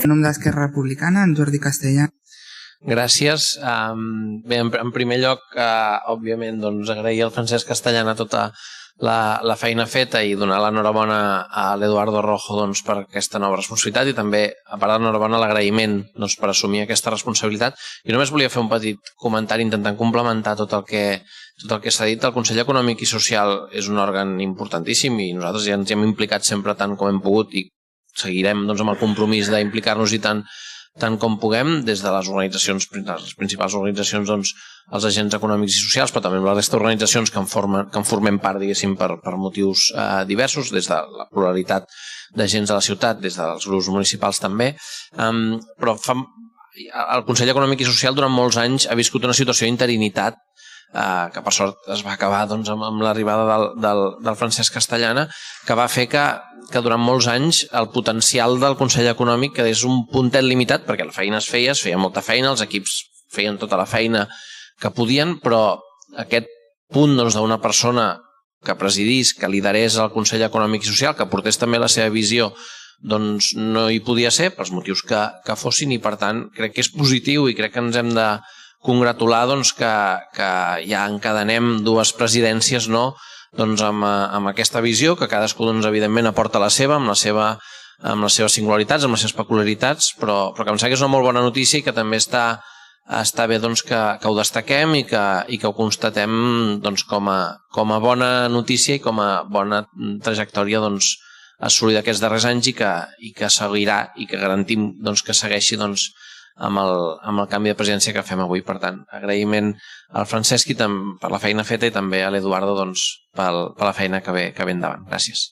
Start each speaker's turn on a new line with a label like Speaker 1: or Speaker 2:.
Speaker 1: En nom d'Esquerra Republicana, en Jordi Castellà.
Speaker 2: Gràcies. Bé, en primer lloc, òbviament, agrair al Francesc Castellana tota la feina feta i donar l'enhorabona a l'Eduardo Rojo per aquesta nova responsabilitat i també, a part de l'enhorabona, l'agraïment per assumir aquesta responsabilitat. Jo només volia fer un petit comentari intentant complementar tot el que s'ha dit. El Consell Econòmic i Social és un òrgan importantíssim i nosaltres ja ens hi hem implicat sempre tant com hem pogut i seguirem amb el compromís d'implicar-nos-hi tant com puguem, des de les organitzacions, les principals organitzacions, els agents econòmics i socials, però també amb la resta d'organitzacions que en formem part, diguéssim, per motius diversos, des de la pluralitat d'agents de la ciutat, des dels grups municipals també. Però el Consell Econòmic i Social durant molts anys ha viscut una situació d'interinitat que per sort es va acabar amb l'arribada del Francesc Castellana, que va fer que durant molts anys el potencial del Consell Econòmic quedés un puntet limitat, perquè la feina es feia molta feina, els equips feien tota la feina que podien, però aquest punt d'una persona que presidís, que liderés el Consell Econòmic i Social, que portés també la seva visió, no hi podia ser, pels motius que fossin, i per tant crec que és positiu i crec que ens hem de congratular que ja encadenem dues presidències amb aquesta visió, que cadascú evidentment aporta la seva, amb les seves singularitats, amb les seves peculiaritats, però que em sembla que és una molt bona notícia i que també està bé que ho destaquem i que ho constatem com a bona notícia i com a bona trajectòria assolida aquests darrers anys i que seguirà i que garantim que segueixi amb el canvi de presidència que fem avui. Per tant, agraïment al Francesc per la feina feta i també a l'Eduardo per la feina que ve endavant. Gràcies.